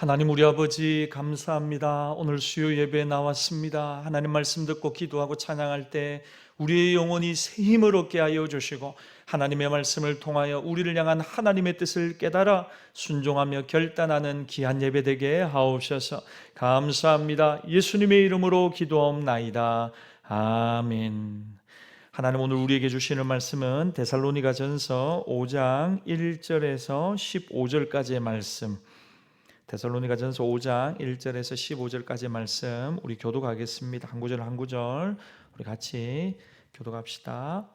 하나님 우리 아버지 감사합니다. 오늘 수요 예배에 나왔습니다. 하나님 말씀 듣고 기도하고 찬양할 때 우리의 영혼이 새 힘을 얻게 하여 주시고 하나님의 말씀을 통하여 우리를 향한 하나님의 뜻을 깨달아 순종하며 결단하는 귀한 예배 되게 하옵소서. 감사합니다. 예수님의 이름으로 기도하옵나이다. 아멘. 하나님 오늘 우리에게 주시는 말씀은 데살로니가전서 5장 1절에서 15절까지의 말씀, 데살로니가전서 5장 1절에서 15절까지의 말씀 우리 교독하겠습니다. 한 구절 한 구절 우리 같이 교독합시다.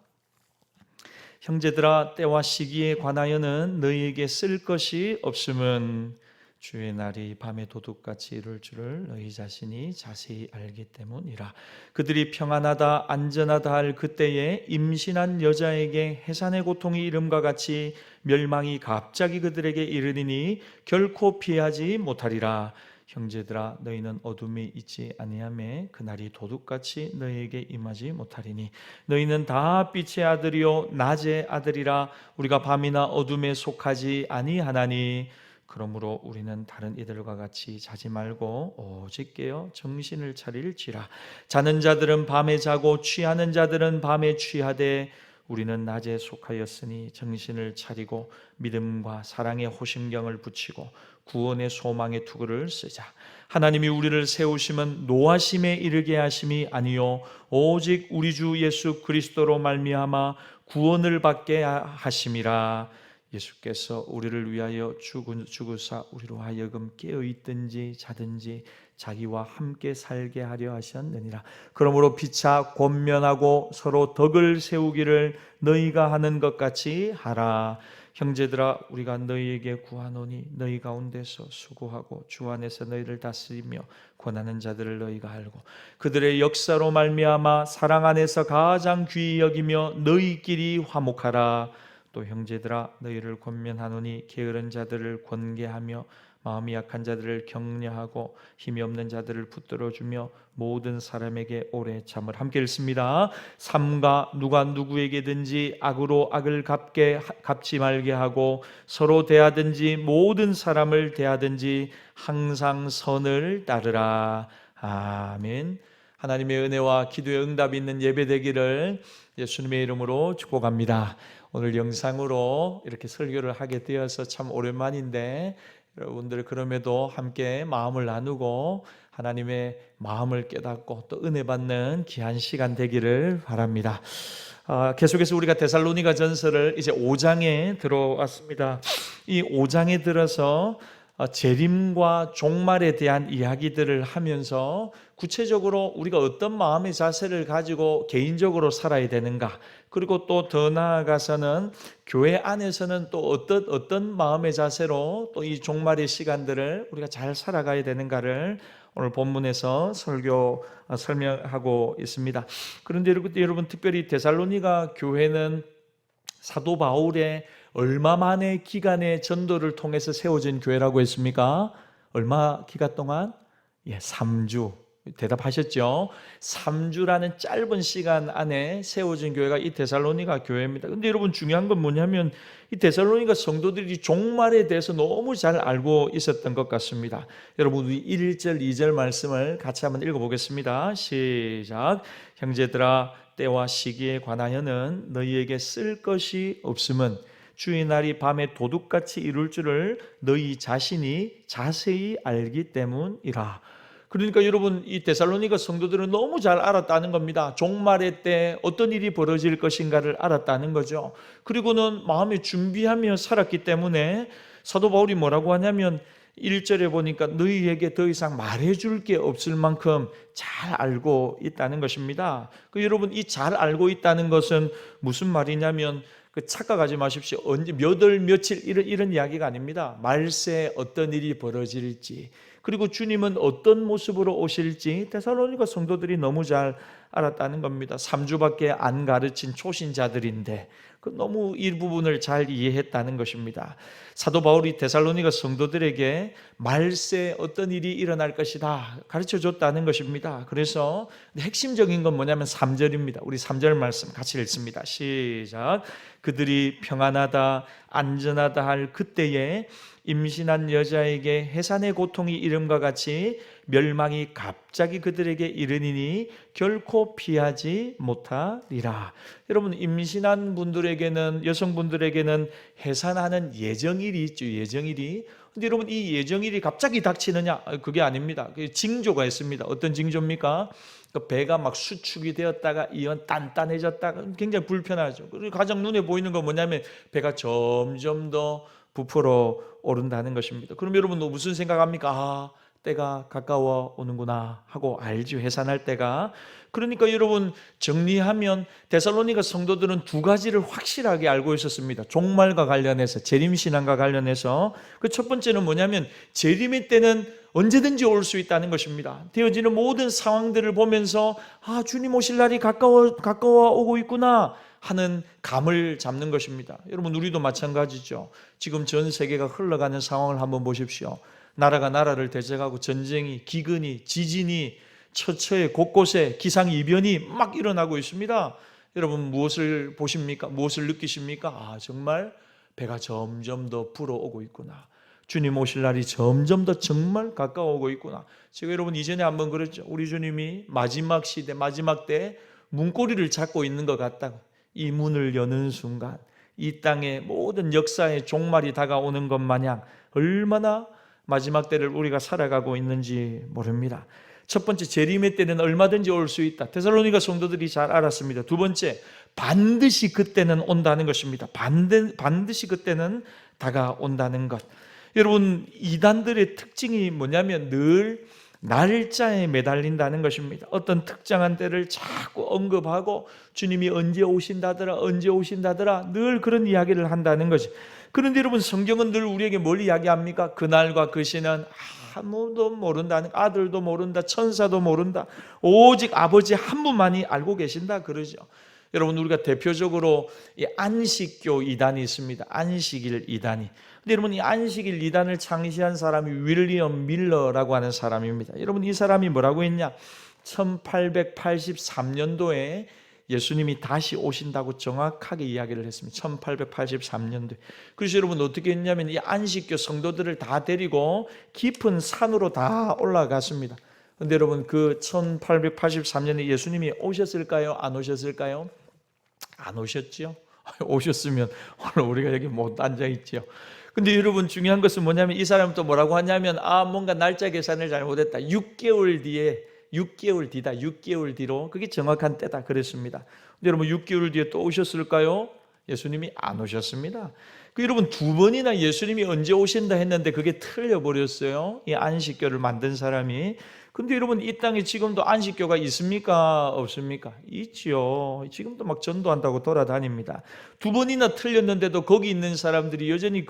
형제들아, 때와 시기에 관하여는 너희에게 쓸 것이 없음은 주의 날이 밤에 도둑같이 이룰 줄을 너희 자신이 자세히 알기 때문이라. 그들이 평안하다 안전하다 할 그때에 임신한 여자에게 해산의 고통이 이름과 같이 멸망이 갑자기 그들에게 이르리니 결코 피하지 못하리라. 형제들아, 너희는 어둠에 있지 아니하매 그날이 도둑같이 너희에게 임하지 못하리니 너희는 다 빛의 아들이요 낮의 아들이라. 우리가 밤이나 어둠에 속하지 아니하나니 그러므로 우리는 다른 이들과 같이 자지 말고 오직 깨어 정신을 차릴지라. 자는 자들은 밤에 자고 취하는 자들은 밤에 취하되 우리는 낮에 속하였으니 정신을 차리고 믿음과 사랑의 호심경을 붙이고 구원의 소망의 투구를 쓰자. 하나님이 우리를 세우심은 노하심에 이르게 하심이 아니요 오직 우리 주 예수 그리스도로 말미암아 구원을 받게 하심이라. 예수께서 우리를 위하여 죽으사 우리로 하여금 깨어있든지 자든지 자기와 함께 살게 하려 하셨느니라. 그러므로 피차 권면하고 서로 덕을 세우기를 너희가 하는 것 같이 하라. 형제들아, 우리가 너희에게 구하노니 너희 가운데서 수고하고 주 안에서 너희를 다스리며 권하는 자들을 너희가 알고 그들의 역사로 말미암아 사랑 안에서 가장 귀히 여기며 너희끼리 화목하라. 또 형제들아, 너희를 권면하노니 게으른 자들을 권계하며 마음이 약한 자들을 격려하고 힘이 없는 자들을 붙들어주며 모든 사람에게 오래 참을. 함께 읽습니다. 삼가 누가 누구에게든지 악으로 악을 갚지 말게 하고 서로 대하든지 모든 사람을 대하든지 항상 선을 따르라. 아멘. 하나님의 은혜와 기도의 응답이 있는 예배 되기를 예수님의 이름으로 축복합니다. 오늘 영상으로 이렇게 설교를 하게 되어서 참 오랜만인데 여러분들 그럼에도 함께 마음을 나누고 하나님의 마음을 깨닫고 또 은혜 받는 귀한 시간 되기를 바랍니다. 계속해서 우리가 데살로니가 전서를 이제 5장에 들어왔습니다. 이 5장에 들어서 재림과 종말에 대한 이야기들을 하면서 구체적으로 우리가 어떤 마음의 자세를 가지고 개인적으로 살아야 되는가, 그리고 또 더 나아가서는 교회 안에서는 또 어떤 마음의 자세로 또 이 종말의 시간들을 우리가 잘 살아가야 되는가를 오늘 본문에서 설명하고 있습니다. 그런데 여러분 특별히 데살로니가 교회는 사도 바울의 얼마 만의 기간의 전도를 통해서 세워진 교회라고 했습니까? 얼마 기간 동안? 3주. 대답하셨죠? 3주라는 짧은 시간 안에 세워진 교회가 이 데살로니가 교회입니다. 근데 여러분 중요한 건 뭐냐면 이 데살로니가 성도들이 종말에 대해서 너무 잘 알고 있었던 것 같습니다. 여러분 우리 1절 2절 말씀을 같이 한번 읽어보겠습니다. 시작. 형제들아, 때와 시기에 관하여는 너희에게 쓸 것이 없음은 주의 날이 밤에 도둑같이 이룰 줄을 너희 자신이 자세히 알기 때문이라. 그러니까 여러분 이 데살로니가 성도들은 너무 잘 알았다는 겁니다. 종말의 때 어떤 일이 벌어질 것인가를 알았다는 거죠. 그리고는 마음에 준비하며 살았기 때문에 사도 바울이 뭐라고 하냐면 1절에 보니까 너희에게 더 이상 말해줄 게 없을 만큼 잘 알고 있다는 것입니다. 여러분 이 잘 알고 있다는 것은 무슨 말이냐면 착각하지 마십시오. 언제 몇 월 며칠 이런 이야기가 아닙니다. 말세에 어떤 일이 벌어질지, 그리고 주님은 어떤 모습으로 오실지 데살로니가 성도들이 너무 잘 알았다는 겁니다. 3주밖에 안 가르친 초신자들인데 너무 이 부분을 잘 이해했다는 것입니다. 사도 바울이 데살로니가 성도들에게 말세에 어떤 일이 일어날 것이다 가르쳐줬다는 것입니다. 그래서 핵심적인 건 뭐냐면 3절입니다. 우리 3절 말씀 같이 읽습니다. 시작. 그들이 평안하다 안전하다 할 그때에 임신한 여자에게 해산의 고통이 이름과 같이 멸망이 갑자기 그들에게 이르니니 결코 피하지 못하리라. 여러분, 임신한 분들에게는, 여성분들에게는 해산하는 예정일이 있죠. 예정일이. 근데 여러분, 이 예정일이 갑자기 닥치느냐? 그게 아닙니다. 징조가 있습니다. 어떤 징조입니까? 배가 막 수축이 되었다가 이온 단단해졌다가 굉장히 불편하죠. 그리고 가장 눈에 보이는 건 뭐냐면 배가 점점 더 부풀어 오른다는 것입니다. 그럼 여러분 무슨 생각합니까? 아, 때가 가까워 오는구나 하고 알죠. 해산할 때가. 그러니까 여러분 정리하면 데살로니가 성도들은 두 가지를 확실하게 알고 있었습니다. 종말과 관련해서, 재림신앙과 관련해서. 그 첫 번째는 뭐냐면 재림의 때는 언제든지 올 수 있다는 것입니다. 되어지는 모든 상황들을 보면서 아, 주님 오실 날이 가까워 오고 있구나 하는 감을 잡는 것입니다. 여러분, 우리도 마찬가지죠. 지금 전 세계가 흘러가는 상황을 한번 보십시오. 나라가 나라를 대적하고 전쟁이, 기근이, 지진이 처처에 곳곳에 기상이변이 막 일어나고 있습니다. 여러분 무엇을 보십니까? 무엇을 느끼십니까? 아, 정말 배가 점점 더 불어오고 있구나. 주님 오실 날이 점점 더 정말 가까워오고 있구나. 제가 여러분 이전에 한번 그랬죠. 우리 주님이 마지막 시대, 마지막 때 문고리를 잡고 있는 것 같다고. 이 문을 여는 순간 이 땅의 모든 역사의 종말이 다가오는 것 마냥 얼마나 마지막 때를 우리가 살아가고 있는지 모릅니다. 첫 번째, 재림의 때는 얼마든지 올 수 있다. 데살로니가 성도들이 잘 알았습니다. 두 번째, 반드시 그때는 온다는 것입니다. 반드시 그때는 다가온다는 것. 여러분, 이단들의 특징이 뭐냐면 늘 날짜에 매달린다는 것입니다. 어떤 특정한 때를 자꾸 언급하고 주님이 언제 오신다더라, 언제 오신다더라, 늘 그런 이야기를 한다는 것이. 그런데 여러분, 성경은 늘 우리에게 뭘 이야기합니까? 그날과 그 시는 아무도 모른다는, 아들도 모른다, 천사도 모른다, 오직 아버지 한 분만이 알고 계신다 그러죠. 여러분, 우리가 대표적으로 이 안식교 이단이 있습니다. 안식일 이단이. 근데 여러분, 이 안식일 이단을 창시한 사람이 윌리엄 밀러라고 하는 사람입니다. 여러분, 이 사람이 뭐라고 했냐? 1883년도에 예수님이 다시 오신다고 정확하게 이야기를 했습니다. 1883년도에. 그래서 여러분 어떻게 했냐면 이 안식교 성도들을 다 데리고 깊은 산으로 다 올라갔습니다. 그런데 여러분, 그 1883년에 예수님이 오셨을까요? 안 오셨을까요? 안 오셨죠? 오셨으면 오늘 우리가 여기 못 앉아있죠. 근데 여러분, 중요한 것은 뭐냐면 이 사람은 또 뭐라고 하냐면 뭔가 날짜 계산을 잘못했다. 6개월 뒤로, 그게 정확한 때다 그랬습니다. 근데 여러분, 6개월 뒤에 또 오셨을까요? 예수님이 안 오셨습니다. 여러분, 두 번이나 예수님이 언제 오신다 했는데 그게 틀려버렸어요. 이 안식교를 만든 사람이. 근데 여러분, 이 땅에 지금도 안식교가 있습니까? 없습니까? 있지요. 지금도 막 전도한다고 돌아다닙니다. 두 번이나 틀렸는데도 거기 있는 사람들이 여전히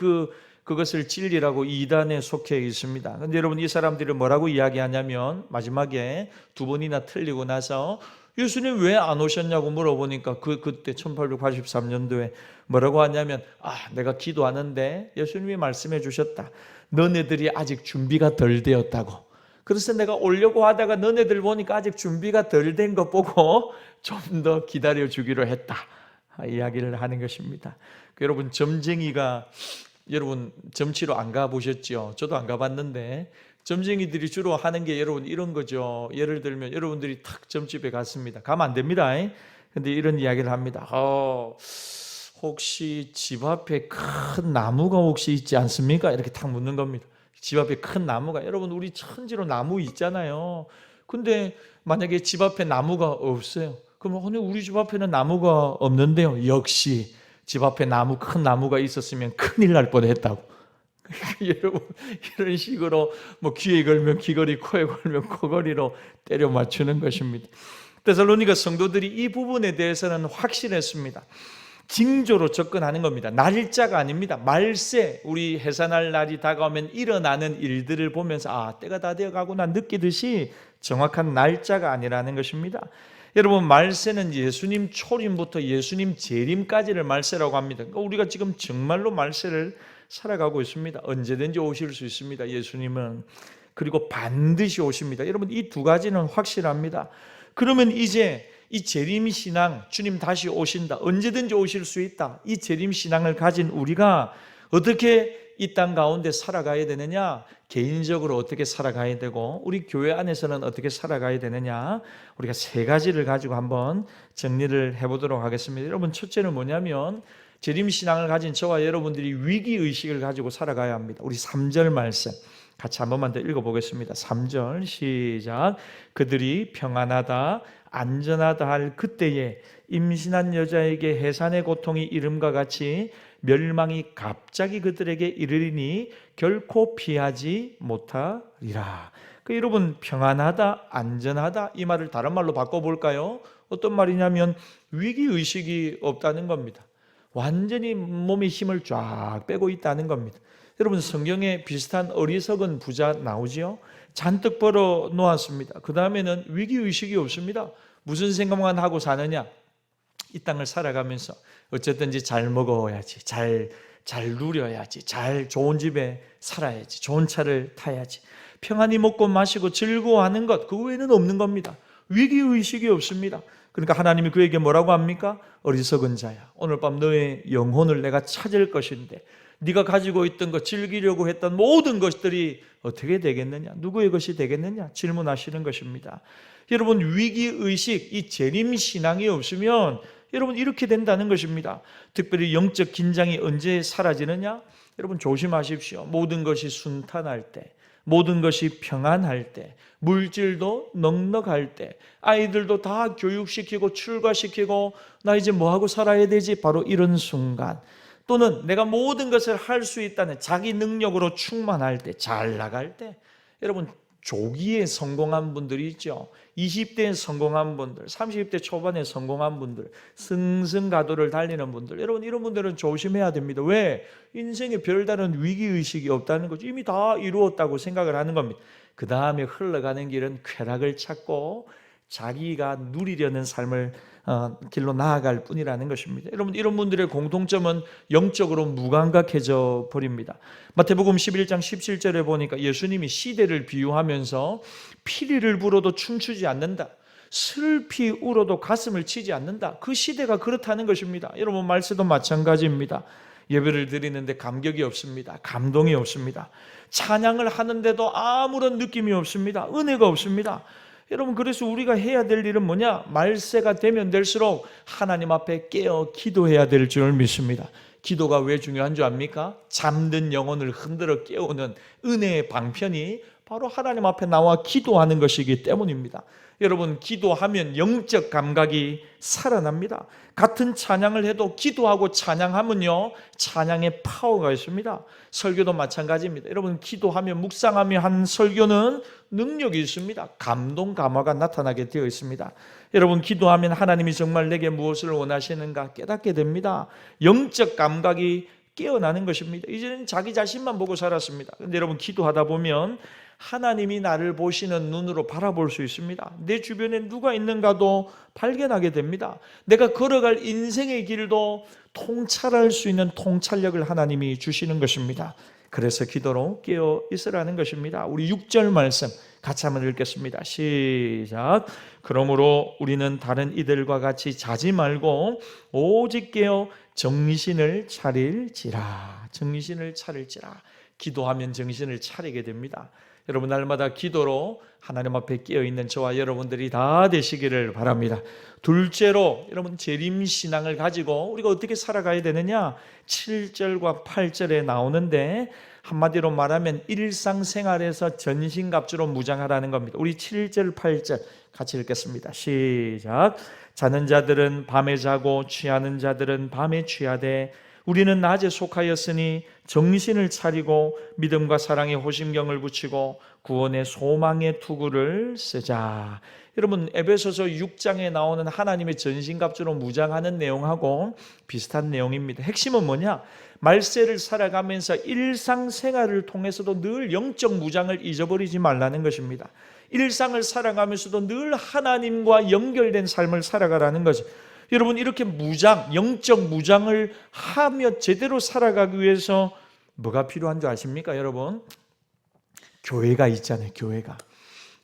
그것을 진리라고 이단에 속해 있습니다. 그런데 여러분, 이 사람들이 뭐라고 이야기하냐면 마지막에 두 번이나 틀리고 나서 예수님 왜 안 오셨냐고 물어보니까 그때 1883년도에 뭐라고 하냐면 내가 기도하는데 예수님이 말씀해 주셨다. 너네들이 아직 준비가 덜 되었다고. 그래서 내가 오려고 하다가 너네들 보니까 아직 준비가 덜 된 것 보고 좀 더 기다려 주기로 했다. 이야기를 하는 것입니다. 여러분, 점쟁이가, 여러분 점치러 안 가보셨죠? 저도 안 가봤는데 점쟁이들이 주로 하는 게 여러분 이런 거죠. 예를 들면 여러분들이 탁 점집에 갔습니다. 가면 안 됩니다. 근데 이런 이야기를 합니다. 혹시 집 앞에 큰 나무가 혹시 있지 않습니까? 이렇게 탁 묻는 겁니다. 집 앞에 큰 나무가, 여러분 우리 천지로 나무 있잖아요. 근데 만약에 집 앞에 나무가 없어요. 그러면 우리 집 앞에는 나무가 없는데요. 역시 집 앞에 큰 나무가 있었으면 큰일 날 뻔했다고. 여러분, 이런 식으로 귀에 걸면 귀걸이, 코에 걸면 코걸이로 때려 맞추는 것입니다. 데살로니가 성도들이 이 부분에 대해서는 확실했습니다. 징조로 접근하는 겁니다. 날짜가 아닙니다. 말세, 우리 해산할 날이 다가오면 일어나는 일들을 보면서 때가 다 되어가구나 느끼듯이 정확한 날짜가 아니라는 것입니다. 여러분, 말세는 예수님 초림부터 예수님 재림까지를 말세라고 합니다. 그러니까 우리가 지금 정말로 말세를 살아가고 있습니다. 언제든지 오실 수 있습니다. 예수님은. 그리고 반드시 오십니다. 여러분, 이 두 가지는 확실합니다. 그러면 이제 이 재림신앙, 주님 다시 오신다, 언제든지 오실 수 있다, 이 재림신앙을 가진 우리가 어떻게 이 땅 가운데 살아가야 되느냐? 개인적으로 어떻게 살아가야 되고 우리 교회 안에서는 어떻게 살아가야 되느냐? 우리가 세 가지를 가지고 한번 정리를 해보도록 하겠습니다. 여러분, 첫째는 뭐냐면 재림신앙을 가진 저와 여러분들이 위기의식을 가지고 살아가야 합니다. 우리 3절 말씀 같이 한 번만 더 읽어보겠습니다. 3절 시작. 그들이 평안하다 안전하다 할 그때에 임신한 여자에게 해산의 고통이 이름과 같이 멸망이 갑자기 그들에게 이르리니 결코 피하지 못하리라. 여러분, 평안하다 안전하다 이 말을 다른 말로 바꿔볼까요? 어떤 말이냐면 위기의식이 없다는 겁니다. 완전히 몸에 힘을 쫙 빼고 있다는 겁니다. 여러분, 성경에 비슷한 어리석은 부자 나오지요? 잔뜩 벌어 놓았습니다. 그 다음에는 위기의식이 없습니다. 무슨 생각만 하고 사느냐? 이 땅을 살아가면서 어쨌든지 잘 먹어야지, 잘 누려야지, 좋은 집에 살아야지, 좋은 차를 타야지, 평안히 먹고 마시고 즐거워하는 것, 그 외에는 없는 겁니다. 위기의식이 없습니다. 그러니까 하나님이 그에게 뭐라고 합니까? 어리석은 자야, 오늘 밤 너의 영혼을 내가 찾을 것인데 네가 가지고 있던 것, 즐기려고 했던 모든 것들이 어떻게 되겠느냐? 누구의 것이 되겠느냐? 질문하시는 것입니다. 여러분, 위기의식, 이 재림신앙이 없으면 여러분 이렇게 된다는 것입니다. 특별히 영적 긴장이 언제 사라지느냐? 여러분 조심하십시오. 모든 것이 순탄할 때, 모든 것이 평안할 때, 물질도 넉넉할 때, 아이들도 다 교육시키고 출가시키고 나 이제 뭐하고 살아야 되지? 바로 이런 순간, 또는 내가 모든 것을 할 수 있다는 자기 능력으로 충만할 때, 잘 나갈 때, 여러분 조기에 성공한 분들이 있죠. 20대에 성공한 분들, 30대 초반에 성공한 분들, 승승가도를 달리는 분들, 여러분 이런 분들은 조심해야 됩니다. 왜? 인생에 별다른 위기의식이 없다는 거죠. 이미 다 이루었다고 생각을 하는 겁니다. 그 다음에 흘러가는 길은 쾌락을 찾고 자기가 누리려는 삶을 길로 나아갈 뿐이라는 것입니다. 여러분 이런 분들의 공통점은 영적으로 무감각해져 버립니다. 마태복음 11장 17절에 보니까 예수님이 시대를 비유하면서 피리를 불어도 춤추지 않는다, 슬피 울어도 가슴을 치지 않는다, 그 시대가 그렇다는 것입니다. 여러분 말세도 마찬가지입니다. 예배를 드리는데 감격이 없습니다. 감동이 없습니다. 찬양을 하는데도 아무런 느낌이 없습니다. 은혜가 없습니다. 여러분 그래서 우리가 해야 될 일은 뭐냐? 말세가 되면 될수록 하나님 앞에 깨어 기도해야 될 줄 믿습니다. 기도가 왜 중요한 줄 압니까? 잠든 영혼을 흔들어 깨우는 은혜의 방편이 바로 하나님 앞에 나와 기도하는 것이기 때문입니다. 여러분 기도하면 영적 감각이 살아납니다. 같은 찬양을 해도 기도하고 찬양하면요 찬양의 파워가 있습니다. 설교도 마찬가지입니다. 여러분 기도하며 묵상하며 한 설교는 능력이 있습니다. 감동 감화가 나타나게 되어 있습니다. 여러분 기도하면 하나님이 정말 내게 무엇을 원하시는가 깨닫게 됩니다. 영적 감각이 깨어나는 것입니다. 이제는 자기 자신만 보고 살았습니다. 그런데 여러분 기도하다 보면 하나님이 나를 보시는 눈으로 바라볼 수 있습니다. 내 주변에 누가 있는가도 발견하게 됩니다. 내가 걸어갈 인생의 길도 통찰할 수 있는 통찰력을 하나님이 주시는 것입니다. 그래서 기도로 깨어 있으라는 것입니다. 우리 6절 말씀 같이 한번 읽겠습니다. 시작. 그러므로 우리는 다른 이들과 같이 자지 말고 오직 깨어 정신을 차릴지라. 정신을 차릴지라. 기도하면 정신을 차리게 됩니다. 여러분 날마다 기도로 하나님 앞에 깨어있는 저와 여러분들이 다 되시기를 바랍니다. 둘째로 여러분 재림신앙을 가지고 우리가 어떻게 살아가야 되느냐? 7절과 8절에 나오는데 한마디로 말하면 일상생활에서 전신갑주로 무장하라는 겁니다. 우리 7절 8절 같이 읽겠습니다. 시작. 자는 자들은 밤에 자고 취하는 자들은 밤에 취하되 우리는 낮에 속하였으니 정신을 차리고 믿음과 사랑에 호심경을 붙이고 구원의 소망의 투구를 쓰자. 여러분 에베소서 6장에 나오는 하나님의 전신갑주로 무장하는 내용하고 비슷한 내용입니다. 핵심은 뭐냐? 말세를 살아가면서 일상생활을 통해서도 늘 영적 무장을 잊어버리지 말라는 것입니다. 일상을 살아가면서도 늘 하나님과 연결된 삶을 살아가라는 거죠. 여러분 이렇게 무장, 영적 무장을 하며 제대로 살아가기 위해서 뭐가 필요한 줄 아십니까 여러분? 교회가 있잖아요. 교회가.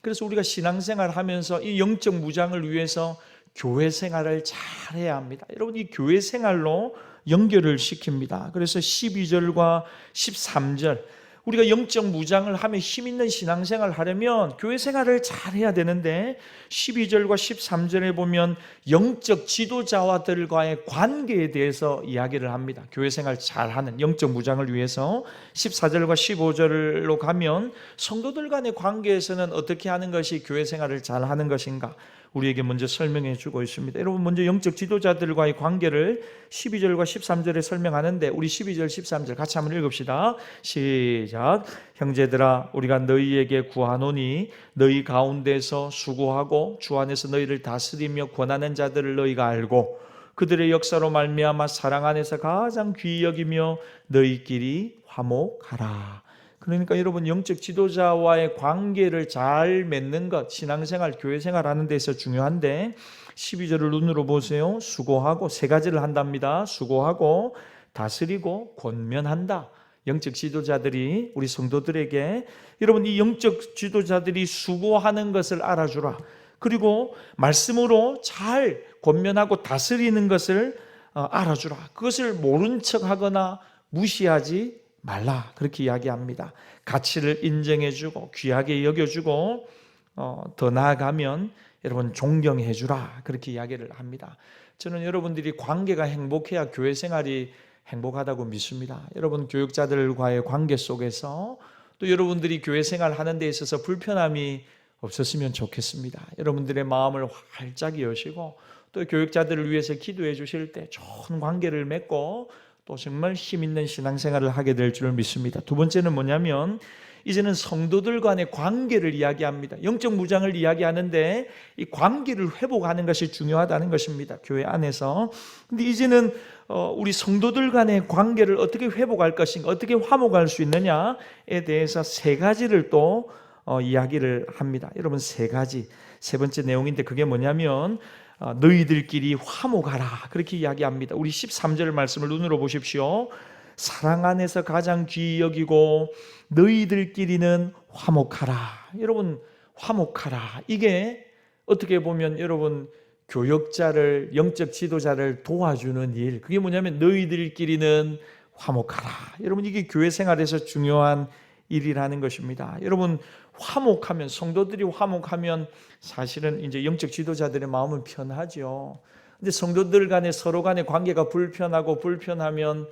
그래서 우리가 신앙생활 하면서 이 영적 무장을 위해서 교회 생활을 잘해야 합니다. 여러분, 이 교회 생활로 연결을 시킵니다. 그래서 12절과 13절, 우리가 영적 무장을 하며 힘 있는 신앙생활을 하려면 교회 생활을 잘해야 되는데 12절과 13절에 보면 영적 지도자와들과의 관계에 대해서 이야기를 합니다. 교회 생활 잘하는 영적 무장을 위해서 14절과 15절로 가면 성도들 간의 관계에서는 어떻게 하는 것이 교회 생활을 잘하는 것인가 우리에게 먼저 설명해 주고 있습니다. 여러분, 먼저 영적 지도자들과의 관계를 12절과 13절에 설명하는데 우리 12절 13절 같이 한번 읽읍시다. 시작. 형제들아, 우리가 너희에게 구하노니 너희 가운데서 수고하고 주 안에서 너희를 다스리며 권하는 자들을 너희가 알고 그들의 역사로 말미암아 사랑 안에서 가장 귀히 여기며 너희끼리 화목하라. 그러니까 여러분, 영적 지도자와의 관계를 잘 맺는 것, 신앙생활, 교회생활 하는 데서 중요한데 12절을 눈으로 보세요. 수고하고, 세 가지를 한답니다. 수고하고, 다스리고, 권면한다. 영적 지도자들이 우리 성도들에게, 여러분, 이 영적 지도자들이 수고하는 것을 알아주라. 그리고 말씀으로 잘 권면하고 다스리는 것을 알아주라. 그것을 모른 척하거나 무시하지 말라, 그렇게 이야기합니다. 가치를 인정해주고 귀하게 여겨주고 더 나아가면 여러분 존경해주라, 그렇게 이야기를 합니다. 저는 여러분들이 관계가 행복해야 교회 생활이 행복하다고 믿습니다. 여러분, 교육자들과의 관계 속에서 또 여러분들이 교회 생활 하는 데 있어서 불편함이 없었으면 좋겠습니다. 여러분들의 마음을 활짝 여시고 또 교육자들을 위해서 기도해 주실 때 좋은 관계를 맺고 또 정말 힘 있는 신앙생활을 하게 될 줄 믿습니다. 두 번째는 뭐냐면 이제는 성도들 간의 관계를 이야기합니다. 영적 무장을 이야기하는데 이 관계를 회복하는 것이 중요하다는 것입니다. 교회 안에서. 근데 이제는 우리 성도들 간의 관계를 어떻게 회복할 것인가, 어떻게 화목할 수 있느냐에 대해서 세 가지를 또 이야기를 합니다. 여러분, 세 가지. 세 번째 내용인데 그게 뭐냐면 너희들끼리 화목하라, 그렇게 이야기합니다. 우리 13절 말씀을 눈으로 보십시오. 사랑 안에서 가장 귀히 여기고 너희들끼리는 화목하라. 여러분, 화목하라, 이게 어떻게 보면 여러분 교역자를, 영적 지도자를 도와주는 일, 그게 뭐냐면 너희들끼리는 화목하라. 여러분, 이게 교회 생활에서 중요한 일이라는 것입니다. 여러분, 화목하면, 성도들이 화목하면 사실은 이제 영적 지도자들의 마음은 편하죠. 근데 성도들 간에 서로 간의 관계가 불편하면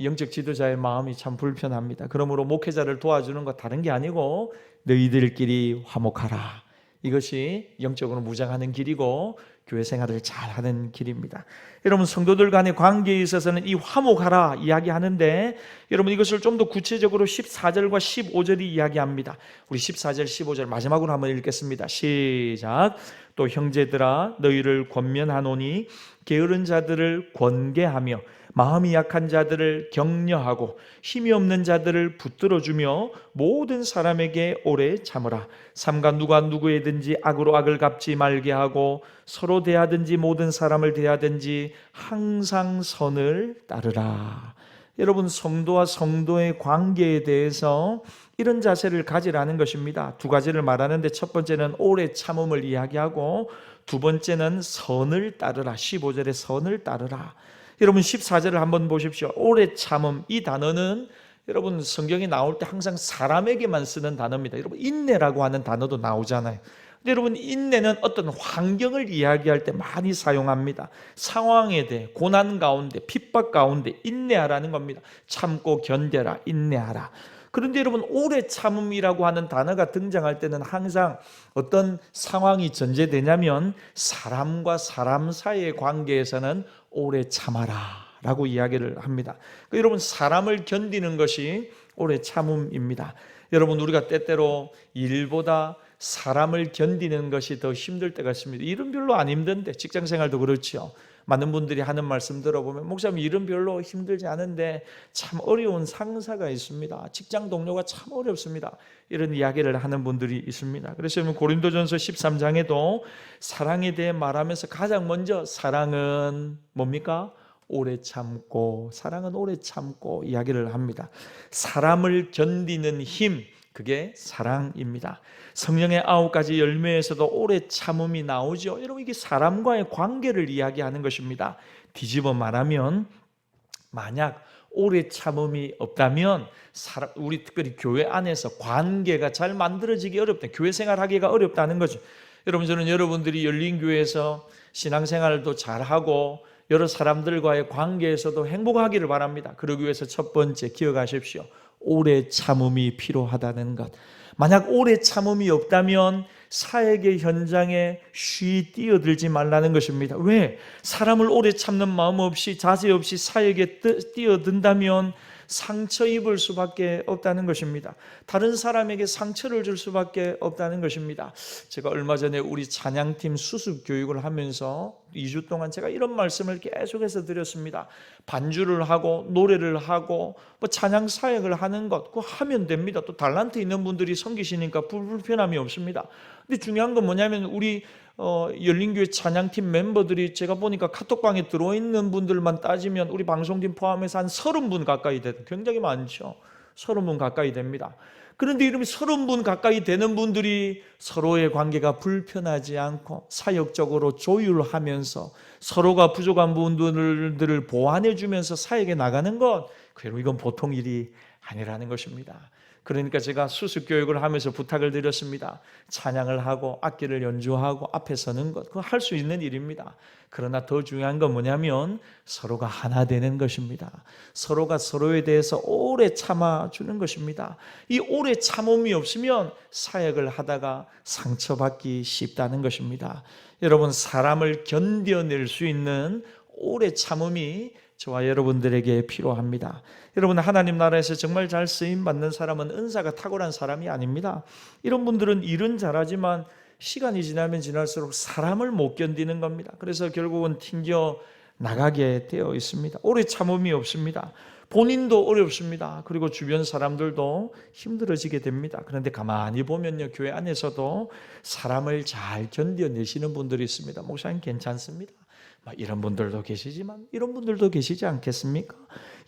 영적 지도자의 마음이 참 불편합니다. 그러므로 목회자를 도와주는 거 다른 게 아니고 너희들끼리 화목하라. 이것이 영적으로 무장하는 길이고 교회 생활을 잘하는 길입니다. 여러분, 성도들 간의 관계에 있어서는 이 화목하라 이야기하는데 여러분, 이것을 좀 더 구체적으로 14절과 15절이 이야기합니다. 우리 14절 15절 마지막으로 한번 읽겠습니다. 시작. 또 형제들아, 너희를 권면하노니 게으른 자들을 권계하며 마음이 약한 자들을 격려하고 힘이 없는 자들을 붙들어주며 모든 사람에게 오래 참으라. 삼가 누가 누구에든지 악으로 악을 갚지 말게 하고 서로 대하든지 모든 사람을 대하든지 항상 선을 따르라. 여러분, 성도와 성도의 관계에 대해서 이런 자세를 가지라는 것입니다. 두 가지를 말하는데 첫 번째는 오래 참음을 이야기하고 두 번째는 선을 따르라. 15절에 선을 따르라. 여러분, 14절을 한번 보십시오. 오래 참음, 이 단어는 여러분 성경에 나올 때 항상 사람에게만 쓰는 단어입니다. 여러분, 인내라고 하는 단어도 나오잖아요. 근데 여러분, 인내는 어떤 환경을 이야기할 때 많이 사용합니다. 상황에 대해, 고난 가운데, 핍박 가운데 인내하라는 겁니다. 참고 견뎌라, 인내하라. 그런데 여러분, 오래 참음이라고 하는 단어가 등장할 때는 항상 어떤 상황이 전제되냐면 사람과 사람 사이의 관계에서는 오래 참아라 라고 이야기를 합니다. 여러분, 사람을 견디는 것이 오래 참음입니다. 여러분, 우리가 때때로 일보다 사람을 견디는 것이 더 힘들 때가 있습니다. 일은 별로 안 힘든데, 직장생활도 그렇죠. 많은 분들이 하는 말씀 들어보면 목사님, 일은 별로 힘들지 않은데 참 어려운 상사가 있습니다. 직장 동료가 참 어렵습니다. 이런 이야기를 하는 분들이 있습니다. 그래서 고린도전서 13장에도 사랑에 대해 말하면서 가장 먼저 사랑은 뭡니까? 오래 참고, 사랑은 오래 참고 이야기를 합니다. 사람을 견디는 힘, 그게 사랑입니다. 성령의 9가지 열매에서도 오래 참음이 나오죠. 여러분, 이게 사람과의 관계를 이야기하는 것입니다. 뒤집어 말하면 만약 오래 참음이 없다면 우리 특별히 교회 안에서 관계가 잘 만들어지기 어렵다. 교회 생활하기가 어렵다는 거죠. 여러분, 저는 여러분들이 열린 교회에서 신앙생활도 잘하고 여러 사람들과의 관계에서도 행복하기를 바랍니다. 그러기 위해서 첫 번째 기억하십시오. 오래 참음이 필요하다는 것. 만약 오래 참음이 없다면 사역의 현장에 쉬 뛰어들지 말라는 것입니다. 왜? 사람을 오래 참는 마음 없이 자세 없이 사역에 뛰어든다면 상처 입을 수밖에 없다는 것입니다. 다른 사람에게 상처를 줄 수밖에 없다는 것입니다. 제가 얼마 전에 우리 찬양팀 수습 교육을 하면서 2주 동안 제가 이런 말씀을 계속해서 드렸습니다. 반주를 하고 노래를 하고 찬양 사역을 하는 것, 그거 하면 됩니다. 또 달란트 있는 분들이 섬기시니까 불편함이 없습니다. 근데 중요한 건 뭐냐면 우리 열린교회 찬양팀 멤버들이 제가 보니까 카톡방에 들어있는 분들만 따지면 우리 방송팀 포함해서 한 30분 가까이 돼요. 굉장히 많죠. 30분 가까이 됩니다. 그런데 이러면 30분 가까이 되는 분들이 서로의 관계가 불편하지 않고 사역적으로 조율하면서 서로가 부족한 부분들을 보완해 주면서 사역에 나가는 것, 이건 보통 일이 아니라는 것입니다. 그러니까 제가 수습교육을 하면서 부탁을 드렸습니다. 찬양을 하고 악기를 연주하고 앞에 서는 것, 그거 할 수 있는 일입니다. 그러나 더 중요한 건 뭐냐면 서로가 하나 되는 것입니다. 서로가 서로에 대해서 오래 참아주는 것입니다. 이 오래 참음이 없으면 사역을 하다가 상처받기 쉽다는 것입니다. 여러분, 사람을 견뎌낼 수 있는 오래 참음이 저와 여러분들에게 필요합니다. 여러분, 하나님 나라에서 정말 잘 쓰임받는 사람은 은사가 탁월한 사람이 아닙니다. 이런 분들은 일은 잘하지만 시간이 지나면 지날수록 사람을 못 견디는 겁니다. 그래서 결국은 튕겨 나가게 되어 있습니다. 오래 참음이 없습니다. 본인도 어렵습니다. 그리고 주변 사람들도 힘들어지게 됩니다. 그런데 가만히 보면요, 교회 안에서도 사람을 잘 견뎌내시는 분들이 있습니다. 목사님 괜찮습니다. 이런 분들도 계시지만 이런 분들도 계시지 않겠습니까?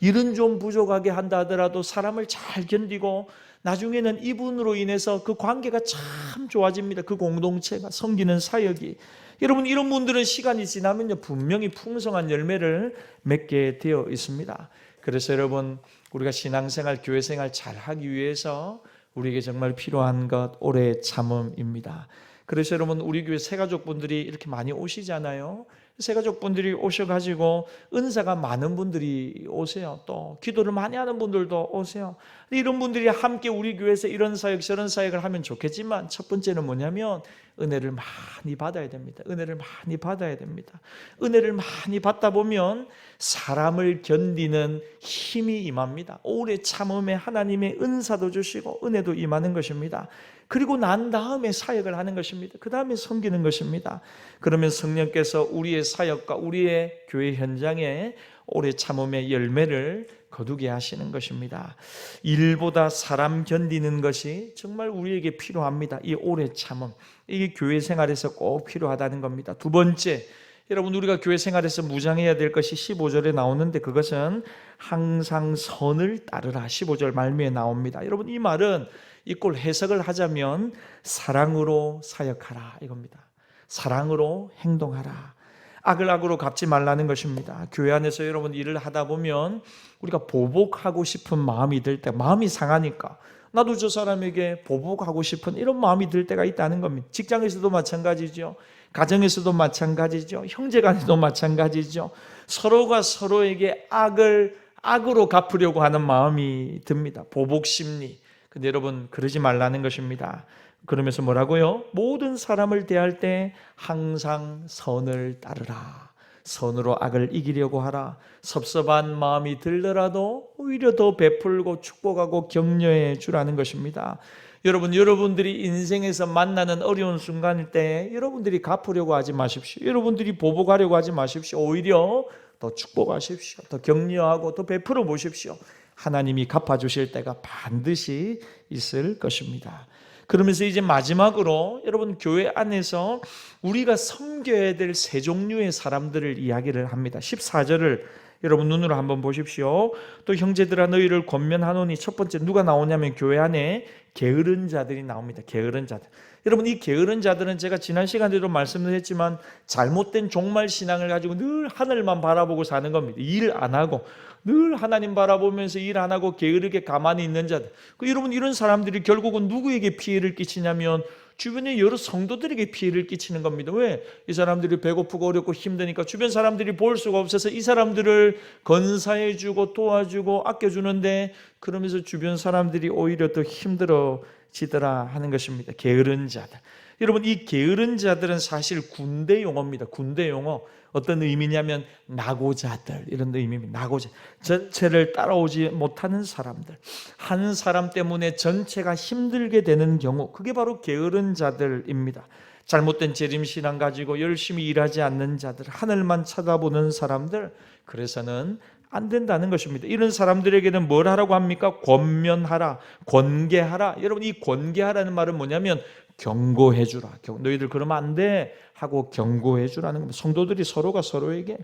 일은 좀 부족하게 한다 하더라도 사람을 잘 견디고 나중에는 이분으로 인해서 그 관계가 참 좋아집니다. 그 공동체가, 섬기는 사역이. 여러분, 이런 분들은 시간이 지나면요 분명히 풍성한 열매를 맺게 되어 있습니다. 그래서 여러분, 우리가 신앙생활, 교회생활 잘하기 위해서 우리에게 정말 필요한 것, 오래 참음입니다. 그래서 여러분, 우리 교회 새가족분들이 이렇게 많이 오시잖아요. 새가족분들이 오셔가지고 은사가 많은 분들이 오세요. 또 기도를 많이 하는 분들도 오세요. 이런 분들이 함께 우리 교회에서 이런 사역 저런 사역을 하면 좋겠지만 첫 번째는 뭐냐면 은혜를 많이 받아야 됩니다. 은혜를 많이 받아야 됩니다. 은혜를 많이 받다 보면 사람을 견디는 힘이 임합니다. 오래 참음에 하나님의 은사도 주시고 은혜도 임하는 것입니다. 그리고 난 다음에 사역을 하는 것입니다. 그 다음에 섬기는 것입니다. 그러면 성령께서 우리의 사역과 우리의 교회 현장에 오래 참음의 열매를 거두게 하시는 것입니다. 일보다 사람 견디는 것이 정말 우리에게 필요합니다. 이 오래 참음, 이게 교회 생활에서 꼭 필요하다는 겁니다. 두 번째, 여러분, 우리가 교회 생활에서 무장해야 될 것이 15절에 나오는데 그것은 항상 선을 따르라. 15절 말미에 나옵니다. 여러분, 이 말은 이꼴 해석을 하자면 사랑으로 사역하라 이겁니다. 사랑으로 행동하라. 악을 악으로 갚지 말라는 것입니다. 교회 안에서 여러분 일을 하다 보면 우리가 보복하고 싶은 마음이 들 때, 마음이 상하니까 나도 저 사람에게 보복하고 싶은 이런 마음이 들 때가 있다는 겁니다. 직장에서도 마찬가지죠. 가정에서도 마찬가지죠. 형제간에도 마찬가지죠. 서로가 서로에게 악으로 갚으려고 하는 마음이 듭니다. 보복 심리. 근데 여러분, 그러지 말라는 것입니다. 그러면서 뭐라고요? 모든 사람을 대할 때 항상 선을 따르라. 선으로 악을 이기려고 하라. 섭섭한 마음이 들더라도 오히려 더 베풀고 축복하고 격려해 주라는 것입니다. 여러분, 여러분들이 인생에서 만나는 어려운 순간일 때 여러분들이 갚으려고 하지 마십시오. 여러분들이 보복하려고 하지 마십시오. 오히려 더 축복하십시오. 더 격려하고 더 베풀어 보십시오. 하나님이 갚아주실 때가 반드시 있을 것입니다. 그러면서 이제 마지막으로 여러분, 교회 안에서 우리가 섬겨야 될 세 종류의 사람들을 이야기를 합니다. 14절을 여러분 눈으로 한번 보십시오. 또 형제들아 너희를 권면하노니, 첫 번째 누가 나오냐면 교회 안에 게으른 자들이 나옵니다. 게으른 자들. 여러분, 이 게으른 자들은 제가 지난 시간에도 말씀을 했지만 잘못된 종말 신앙을 가지고 늘 하늘만 바라보고 사는 겁니다. 일 안 하고 늘 하나님 바라보면서 일 안 하고 게으르게 가만히 있는 자들. 여러분, 이런 사람들이 결국은 누구에게 피해를 끼치냐면 주변의 여러 성도들에게 피해를 끼치는 겁니다. 왜? 이 사람들이 배고프고 어렵고 힘드니까 주변 사람들이 볼 수가 없어서 이 사람들을 건사해주고 도와주고 아껴주는데, 그러면서 주변 사람들이 오히려 더 힘들어지더라 하는 것입니다. 게으른 자들. 여러분, 이 게으른 자들은 사실 군대 용어입니다. 군대 용어. 어떤 의미냐면 낙오자들, 이런 의미입니다. 낙오자. 전체를 따라오지 못하는 사람들, 한 사람 때문에 전체가 힘들게 되는 경우, 그게 바로 게으른 자들입니다. 잘못된 재림신앙 가지고 열심히 일하지 않는 자들, 하늘만 쳐다보는 사람들, 그래서는 안 된다는 것입니다. 이런 사람들에게는 뭘 하라고 합니까? 권면하라, 권계하라. 여러분, 이 권계하라는 말은 뭐냐면 경고해 주라. 너희들 그러면 안 돼 하고 경고해 주라는 겁니다. 성도들이 서로가 서로에게.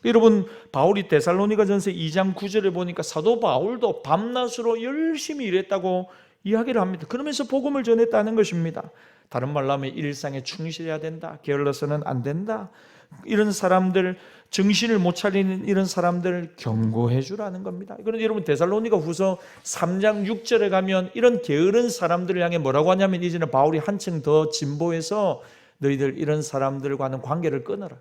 여러분, 바울이 데살로니가전서 2장 9절에 보니까 사도 바울도 밤낮으로 열심히 일했다고 이야기를 합니다. 그러면서 복음을 전했다는 것입니다. 다른 말로 하면 일상에 충실해야 된다. 게을러서는 안 된다. 이런 사람들, 정신을 못 차리는 이런 사람들을 경고해 주라는 겁니다. 그런데 여러분, 데살로니가 후서 3장 6절에 가면 이런 게으른 사람들을 향해 뭐라고 하냐면, 이제는 바울이 한층 더 진보해서 너희들 이런 사람들과는 관계를 끊어라,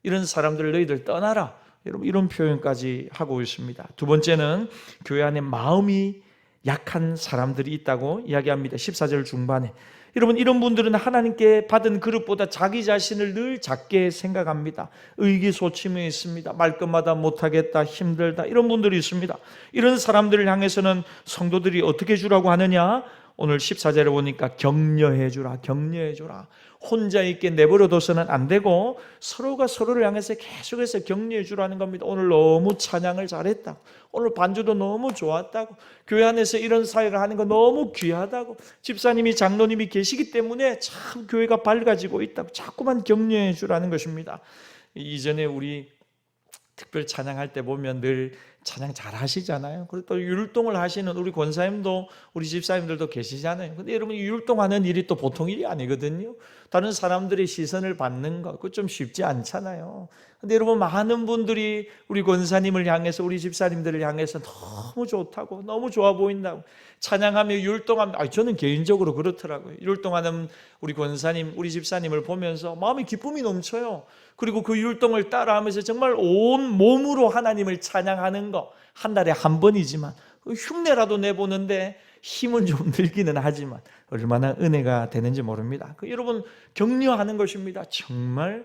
이런 사람들을 너희들 떠나라, 여러분, 이런 표현까지 하고 있습니다. 두 번째는 교회 안에 마음이 약한 사람들이 있다고 이야기합니다. 14절 중반에. 여러분, 이런 분들은 하나님께 받은 그릇보다 자기 자신을 늘 작게 생각합니다. 의기소침해 있습니다. 말끝마다 못하겠다, 힘들다, 이런 분들이 있습니다. 이런 사람들을 향해서는 성도들이 어떻게 주라고 하느냐? 오늘 14절에 보니까 격려해 주라, 격려해 주라. 혼자 있게 내버려둬서는 안 되고 서로가 서로를 향해서 계속해서 격려해 주라는 겁니다. 오늘 너무 찬양을 잘했다, 오늘 반주도 너무 좋았다고, 교회 안에서 이런 사역을 하는 거 너무 귀하다고, 집사님이 장로님이 계시기 때문에 참 교회가 밝아지고 있다고 자꾸만 격려해 주라는 것입니다. 이전에 우리 특별 찬양할 때 보면 늘 찬양 잘 하시잖아요. 그리고 또 율동을 하시는 우리 권사님도, 우리 집사님들도 계시잖아요. 근데 여러분, 율동하는 일이 또 보통 일이 아니거든요. 다른 사람들의 시선을 받는 거, 그거 좀 쉽지 않잖아요. 근데 여러분, 많은 분들이 우리 권사님을 향해서, 우리 집사님들을 향해서 너무 좋다고, 너무 좋아 보인다고 찬양하며 율동하면, 저는 개인적으로 그렇더라고요. 율동하는 우리 권사님, 우리 집사님을 보면서 마음이 기쁨이 넘쳐요. 그리고 그 율동을 따라하면서 정말 온 몸으로 하나님을 찬양하는 거, 한 달에 한 번이지만 흉내라도 내보는데 힘은 좀 들기는 하지만 얼마나 은혜가 되는지 모릅니다. 여러분, 격려하는 것입니다. 정말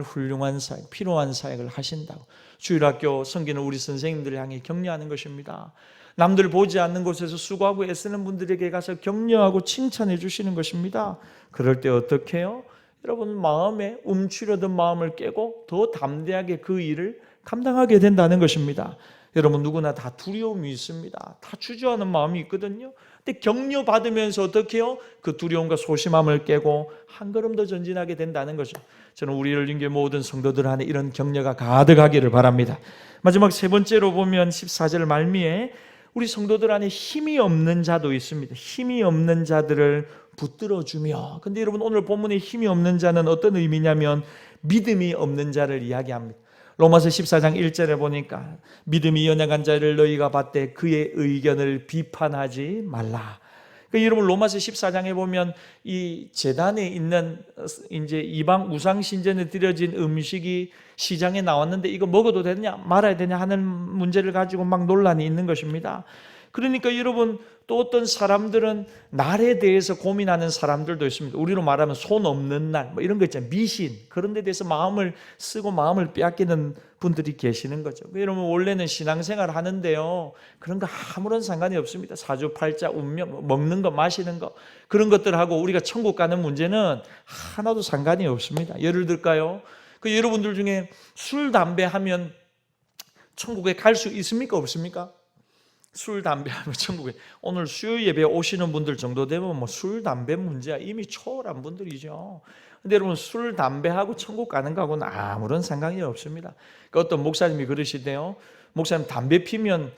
훌륭한 사역, 필요한 사역을 하신다고 주일학교 섬기는 우리 선생님들을 향해 격려하는 것입니다. 남들 보지 않는 곳에서 수고하고 애쓰는 분들에게 가서 격려하고 칭찬해 주시는 것입니다. 그럴 때 어떻게 해요? 여러분, 마음에 움츠려든 마음을 깨고 더 담대하게 그 일을 감당하게 된다는 것입니다. 여러분, 누구나 다 두려움이 있습니다. 다 주저하는 마음이 있거든요. 근데 격려받으면서 어떻게 해요? 그 두려움과 소심함을 깨고 한 걸음 더 전진하게 된다는 거죠. 저는 우리 열린교회 모든 성도들 안에 이런 격려가 가득하기를 바랍니다. 마지막 세 번째로 보면 14절 말미에 우리 성도들 안에 힘이 없는 자도 있습니다. 힘이 없는 자들을 붙들어주며. 근데 여러분, 오늘 본문에 힘이 없는 자는 어떤 의미냐면 믿음이 없는 자를 이야기합니다. 로마서 14장 1절에 보니까 믿음이 연약한 자를 너희가 받되 그의 의견을 비판하지 말라. 여러분, 로마서 14장에 보면 이 제단에 있는 이제 이방 우상 신전에 드려진 음식이 시장에 나왔는데 이거 먹어도 되냐 말아야 되냐 하는 문제를 가지고 막 논란이 있는 것입니다. 그러니까 여러분, 또 어떤 사람들은 날에 대해서 고민하는 사람들도 있습니다. 우리로 말하면 손 없는 날, 뭐 이런 거 있잖아요. 미신, 그런 데 대해서 마음을 쓰고 마음을 빼앗기는 분들이 계시는 거죠. 여러분, 원래는 신앙생활 하는데요, 그런 거 아무런 상관이 없습니다. 사주팔자, 운명, 먹는 거, 마시는 거, 그런 것들하고 우리가 천국 가는 문제는 하나도 상관이 없습니다. 예를 들까요? 여러분들 중에 술, 담배 하면 천국에 갈 수 있습니까? 없습니까? 술, 담배 하면 천국에, 오늘 수요 예배 오시는 분들 정도 되면 뭐 술, 담배 문제야 이미 초월한 분들이죠. 근데 여러분, 술, 담배하고 천국 가는 거하고는 아무런 상관이 없습니다. 어떤 목사님이 그러시대요. 목사님, 담배 피면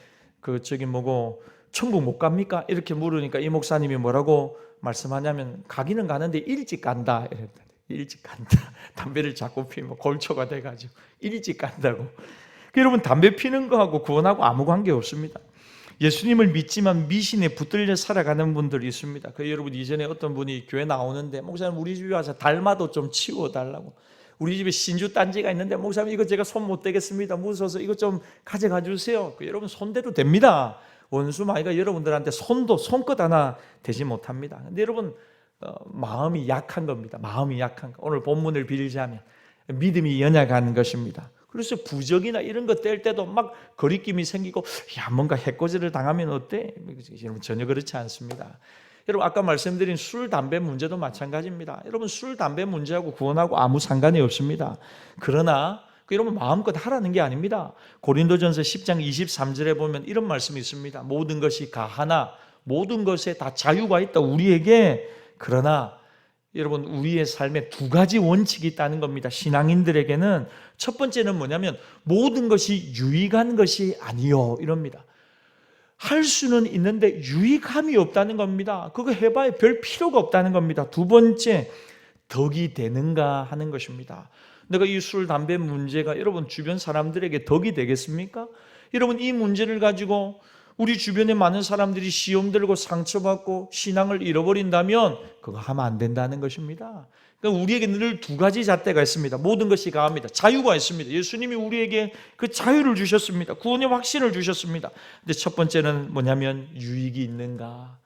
천국 못 갑니까? 이렇게 물으니까 이 목사님이 뭐라고 말씀하냐면 가기는 가는데 일찍 간다 이랬더니 일찍 간다. 담배를 자꾸 피면 골초가 돼가지고 일찍 간다고. 여러분 담배 피는 거하고 구원하고 아무 관계 없습니다. 예수님을 믿지만 미신에 붙들려 살아가는 분들이 있습니다. 여러분 이전에 어떤 분이 교회 나오는데 목사님 우리 집에 와서 달마도 좀 치워달라고. 우리 집에 신주 딴지가 있는데 목사님 이거 제가 손 못 대겠습니다. 무서워서 이거 좀 가져가 주세요. 여러분 손대도 됩니다. 원수 마이가 여러분들한테 손끝 하나 대지 못합니다. 근데 여러분 마음이 약한 겁니다. 마음이 약한 거. 오늘 본문을 빌자면 믿음이 연약한 것입니다. 그래서 부적이나 이런 거 뗄 때도 막 거리낌이 생기고 야 뭔가 해코지를 당하면 어때? 여러분 전혀 그렇지 않습니다. 여러분 아까 말씀드린 술, 담배 문제도 마찬가지입니다. 여러분 술, 담배 문제하고 구원하고 아무 상관이 없습니다. 그러나 여러분 마음껏 하라는 게 아닙니다. 고린도전서 10장 23절에 보면 이런 말씀이 있습니다. 모든 것이 가하나 모든 것에 다 자유가 있다 우리에게. 그러나 여러분 우리의 삶에 두 가지 원칙이 있다는 겁니다. 신앙인들에게는 첫 번째는 뭐냐면 모든 것이 유익한 것이 아니요 이럽니다. 할 수는 있는데 유익함이 없다는 겁니다. 그거 해봐야 별 필요가 없다는 겁니다. 두 번째, 덕이 되는가 하는 것입니다. 내가 이 술, 담배 문제가 여러분 주변 사람들에게 덕이 되겠습니까? 여러분 이 문제를 가지고 우리 주변에 많은 사람들이 시험 들고 상처받고 신앙을 잃어버린다면 그거 하면 안 된다는 것입니다. 그러니까 우리에게 늘 두 가지 잣대가 있습니다. 모든 것이 가합니다. 자유가 있습니다. 예수님이 우리에게 그 자유를 주셨습니다. 구원의 확신을 주셨습니다. 근데 첫 번째는 뭐냐면 유익이 있는가,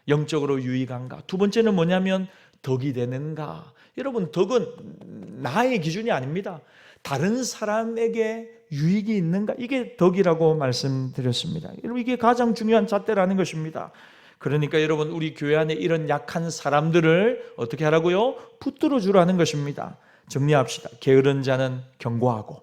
영적으로 유익한가. 두 번째는 뭐냐면 덕이 되는가. 여러분 덕은 나의 기준이 아닙니다. 다른 사람에게 유익이 있는가? 이게 덕이라고 말씀드렸습니다. 여러분 이게 가장 중요한 잣대라는 것입니다. 그러니까 여러분 우리 교회 안에 이런 약한 사람들을 어떻게 하라고요? 붙들어 주라는 것입니다. 정리합시다. 게으른 자는 경고하고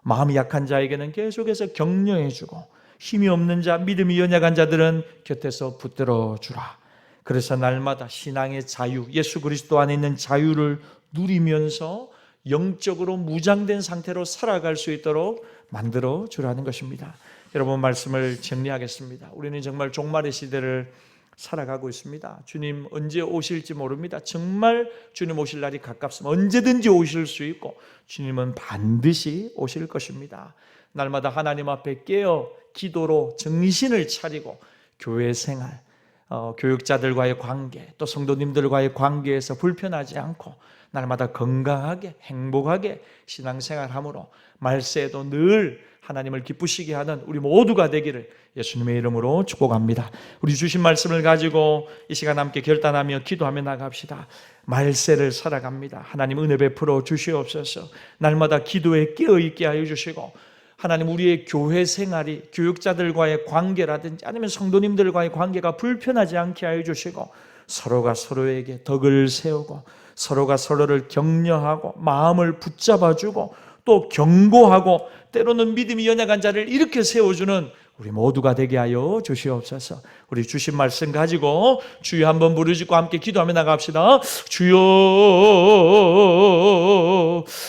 마음이 약한 자에게는 계속해서 격려해 주고 힘이 없는 자, 믿음이 연약한 자들은 곁에서 붙들어 주라. 그래서 날마다 신앙의 자유, 예수 그리스도 안에 있는 자유를 누리면서 영적으로 무장된 상태로 살아갈 수 있도록 만들어 주라는 것입니다. 여러분 말씀을 정리하겠습니다. 우리는 정말 종말의 시대를 살아가고 있습니다. 주님 언제 오실지 모릅니다. 정말 주님 오실 날이 가깝습니다. 언제든지 오실 수 있고 주님은 반드시 오실 것입니다. 날마다 하나님 앞에 깨어 기도로 정신을 차리고 교회 생활, 교육자들과의 관계, 또 성도님들과의 관계에서 불편하지 않고 날마다 건강하게 행복하게 신앙생활함으로 말세에도 늘 하나님을 기쁘시게 하는 우리 모두가 되기를 예수님의 이름으로 축복합니다. 우리 주신 말씀을 가지고 이 시간 함께 결단하며 기도하며 나갑시다. 말세를 살아갑니다. 하나님 은혜 베풀어 주시옵소서. 날마다 기도에 깨어있게 하여 주시고 하나님 우리의 교회 생활이 교육자들과의 관계라든지 아니면 성도님들과의 관계가 불편하지 않게 하여 주시고 서로가 서로에게 덕을 세우고 서로가 서로를 격려하고 마음을 붙잡아주고 또 경고하고 때로는 믿음이 연약한 자를 이렇게 세워주는 우리 모두가 되게 하여 주시옵소서. 우리 주신 말씀 가지고 주여 한번 부르짖고 함께 기도하며 나갑시다. 주여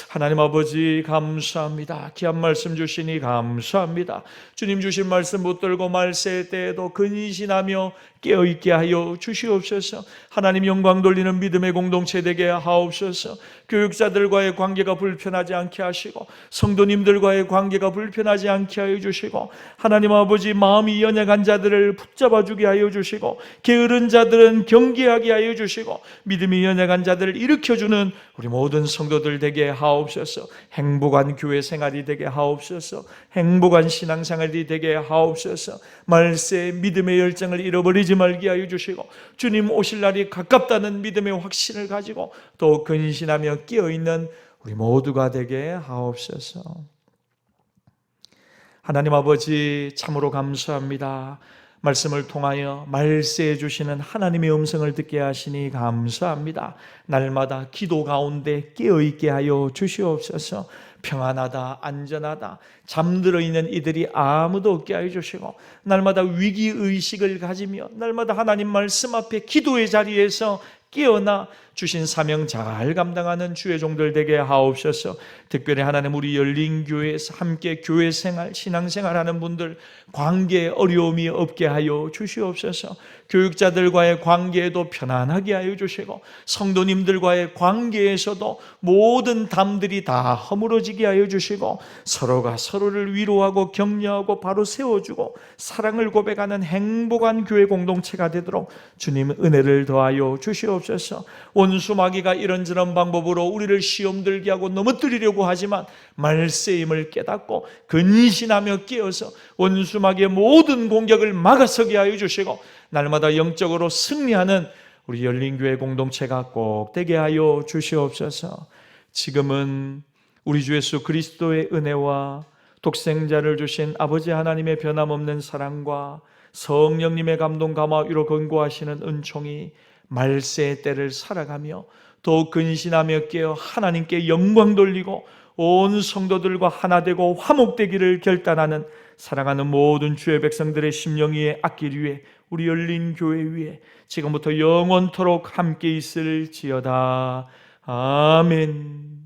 하나님 아버지 감사합니다. 귀한 말씀 주시니 감사합니다. 주님 주신 말씀 붙들고 말세 때에도 근신하며 깨어있게 하여 주시옵소서. 하나님 영광 돌리는 믿음의 공동체 되게 하옵소서. 교육자들과의 관계가 불편하지 않게 하시고 성도님들과의 관계가 불편하지 않게 하여 주시고 하나님 아버지 마음이 연약한 자들을 붙잡아 주게 하여 주시고 게으른 자들은 경계하게 하여 주시고 믿음이 연약한 자들을 일으켜주는 우리 모든 성도들 되게 하옵소서. 행복한 교회 생활이 되게 하옵소서. 행복한 신앙생활이 되게 하옵소서. 말세 믿음의 열정을 잃어버리지 말게 하여 주시고 주님 오실 날이 가깝다는 믿음의 확신을 가지고 더 근신하며 깨어있는 우리 모두가 되게 하옵소서. 하나님 아버지 참으로 감사합니다. 말씀을 통하여 말세해 주시는 하나님의 음성을 듣게 하시니 감사합니다. 날마다 기도 가운데 깨어있게 하여 주시옵소서. 평안하다, 안전하다, 잠들어 있는 이들이 아무도 없게 하여 주시고 날마다 위기의식을 가지며 날마다 하나님 말씀 앞에 기도의 자리에서 깨어나 주신 사명 잘 감당하는 주의 종들 되게 하옵소서. 특별히 하나님, 우리 열린 교회에서 함께 교회 생활, 신앙생활 하는 분들 관계에 어려움이 없게 하여 주시옵소서. 교육자들과의 관계에도 편안하게 하여 주시고, 성도님들과의 관계에서도 모든 담들이 다 허물어지게 하여 주시고, 서로가 서로를 위로하고 격려하고 바로 세워주고 사랑을 고백하는 행복한 교회 공동체가 되도록 주님 은혜를 더하여 주시옵소서. 원수 마귀가 이런저런 방법으로 우리를 시험 들게 하고 넘어뜨리려고 하지만 말세임을 깨닫고 근신하며 깨어서 원수 마귀의 모든 공격을 막아서게 하여 주시고, 날마다 영적으로 승리하는 우리 열린교회 공동체가 꼭 되게 하여 주시옵소서. 지금은 우리 주 예수 그리스도의 은혜와 독생자를 주신 아버지 하나님의 변함없는 사랑과 성령님의 감동 감화 위로 권고하시는 은총이 말세의 때를 살아가며 더욱 근신하며 깨어 하나님께 영광 돌리고 온 성도들과 하나 되고 화목되기를 결단하는 사랑하는 모든 주의 백성들의 심령 위에 악길 위에 우리 열린 교회 위에 지금부터 영원토록 함께 있을지어다. 아멘.